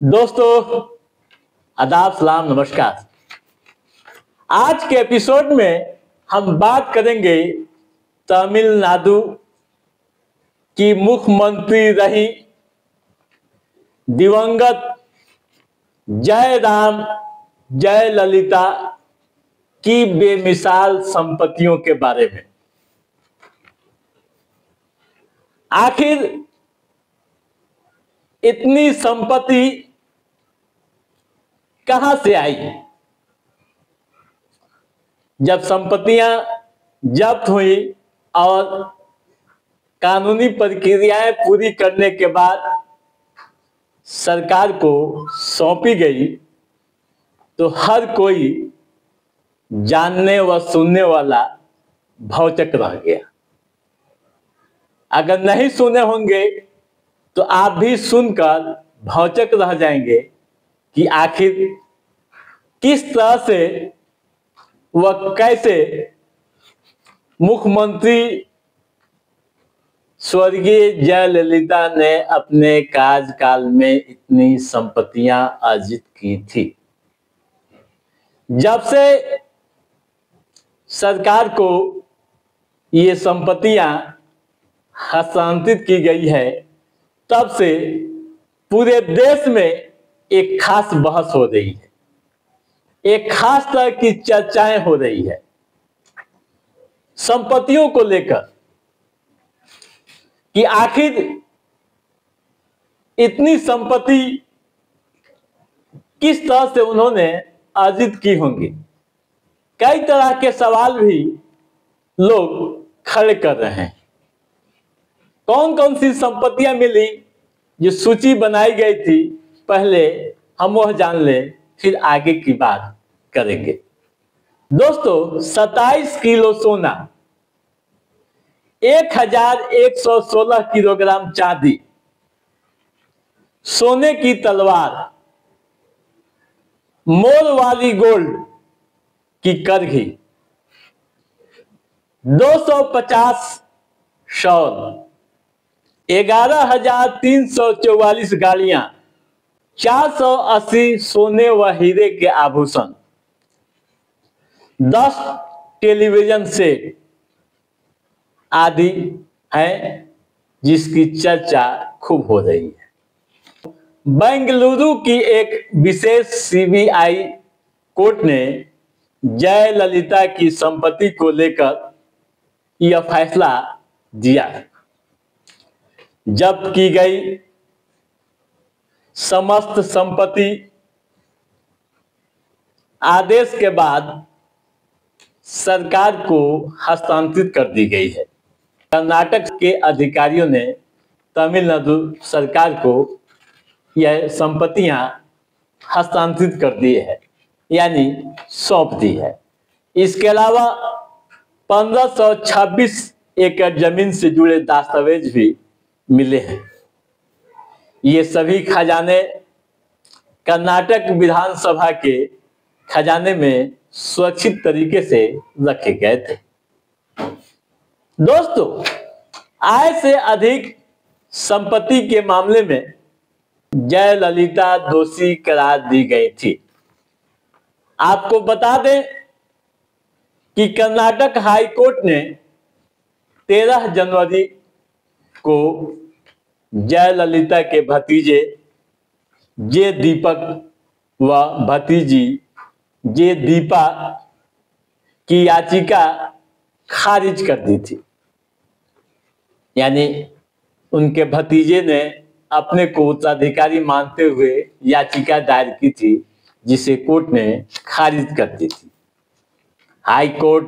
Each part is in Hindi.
दोस्तों, आदाब, सलाम, नमस्कार। आज के एपिसोड में हम बात करेंगे तमिलनाडु की मुख्यमंत्री रही दिवंगत जयराम जयललिता की बेमिसाल संपत्तियों के बारे में। आखिर इतनी संपत्ति कहां से आई? जब संपत्तियां जब्त हुई और कानूनी प्रक्रियाएं पूरी करने के बाद सरकार को सौंपी गई, तो हर कोई जानने व सुनने वाला भौचक रह गया। अगर नहीं सुने होंगे तो आप भी सुनकर भौचक रह जाएंगे कि आखिर किस तरह से वह कैसे मुख्यमंत्री स्वर्गीय जयललिता ने अपने कार्यकाल में इतनी संपत्तियां अर्जित की थी। जब से सरकार को ये संपत्तियां हस्तांतरित की गई है, तब से पूरे देश में एक खास बहस हो रही है, एक खास तरह की चर्चाएं हो रही है संपत्तियों को लेकर कि आखिर इतनी संपत्ति किस तरह से उन्होंने अर्जित की होंगी। कई तरह के सवाल भी लोग खड़े कर रहे हैं। कौन कौन सी संपत्तियां मिली, जो सूची बनाई गई थी, पहले हम वह जान लें, फिर आगे की बात करेंगे। दोस्तों, 27 किलो सोना, 1116 किलोग्राम चांदी, सोने की तलवार, मोल वाली गोल्ड की करघी, 250 शॉल, 11,344 गाड़ियां, 480 सोने व हीरे के आभूषण, 10 टेलीविजन सेट आदि हैं, जिसकी चर्चा खूब हो रही है। बेंगलुरु की एक विशेष सीबीआई कोर्ट ने जयललिता की संपत्ति को लेकर यह फैसला दिया है। जब्त की गई समस्त संपत्ति आदेश के बाद सरकार को हस्तांतरित कर दी गई है। कर्नाटक के अधिकारियों ने तमिलनाडु सरकार को यह संपत्तियां हस्तांतरित कर दी है, यानी सौंप दी है। इसके अलावा 1526 एकड़ जमीन से जुड़े दस्तावेज भी मिले हैं। ये सभी खजाने कर्नाटक विधानसभा के खजाने में सुरक्षित तरीके से रखे गए थे। दोस्तों, आय से अधिक संपत्ति के मामले में जयललिता दोषी करार दी गई थी। आपको बता दें कि कर्नाटक हाई कोर्ट ने 13 जनवरी को जयललिता के भतीजे जे दीपक व भतीजी जे दीपा की याचिका खारिज कर दी थी। यानी उनके भतीजे ने अपने को उत्तराधिकारी मानते हुए याचिका दायर की थी, जिसे कोर्ट ने खारिज कर दी थी। हाई कोर्ट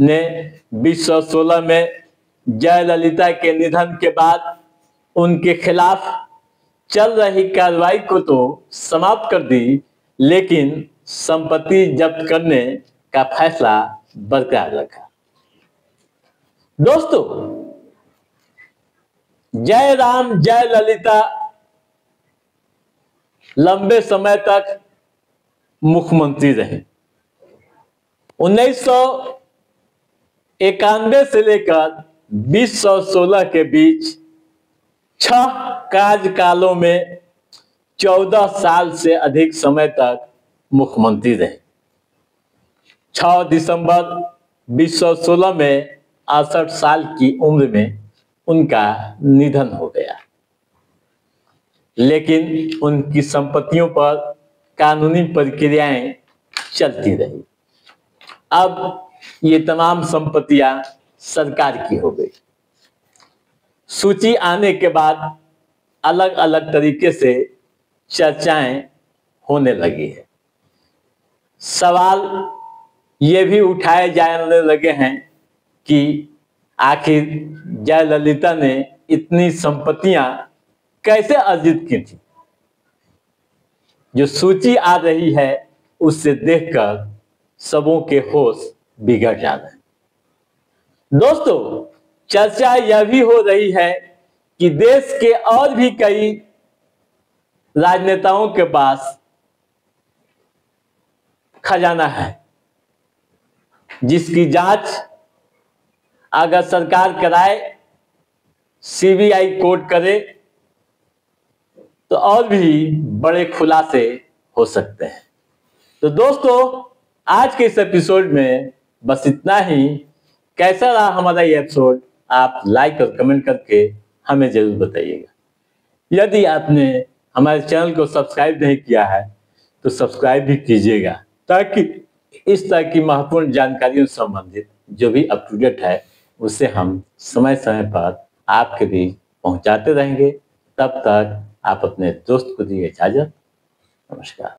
ने 2016 में जयललिता के निधन के बाद उनके खिलाफ चल रही कार्रवाई को तो समाप्त कर दी, लेकिन संपत्ति जब्त करने का फैसला बरकरार रखा। दोस्तों, जयराम जयललिता लंबे समय तक मुख्यमंत्री रहे। 1991 से लेकर 2016 के बीच 6 कार्यकालों में 14 साल से अधिक समय तक मुख्यमंत्री रहे। 6 दिसंबर 2016 में 68 साल की उम्र में उनका निधन हो गया, लेकिन उनकी संपत्तियों पर कानूनी प्रक्रियाएं चलती रही। अब ये तमाम संपत्तियां सरकार की हो गई। सूची आने के बाद अलग अलग तरीके से चर्चाएं होने लगी है। सवाल ये भी उठाए जाने लगे हैं कि आखिर जयललिता ने इतनी संपत्तियां कैसे अर्जित की थी। जो सूची आ रही है उससे देखकर सबों के होश बिगड़ जा रहे हैं। दोस्तों, चर्चा यह भी हो रही है कि देश के और भी कई राजनेताओं के पास खजाना है, जिसकी जांच अगर सरकार कराए, सीबीआई कोर्ट करे, तो और भी बड़े खुलासे हो सकते हैं। तो दोस्तों, आज के इस एपिसोड में बस इतना ही। कैसा रहा हमारा ये एपिसोड, आप लाइक और कमेंट करके हमें जरूर बताइएगा। यदि आपने हमारे चैनल को सब्सक्राइब नहीं किया है तो सब्सक्राइब भी कीजिएगा, ताकि इस तरह की महत्वपूर्ण जानकारियों से संबंधित जो भी अप टू डेट है उसे हम समय समय पर आपके बीच पहुंचाते रहेंगे। तब तक आप अपने दोस्त को दिए इजाजत। नमस्कार।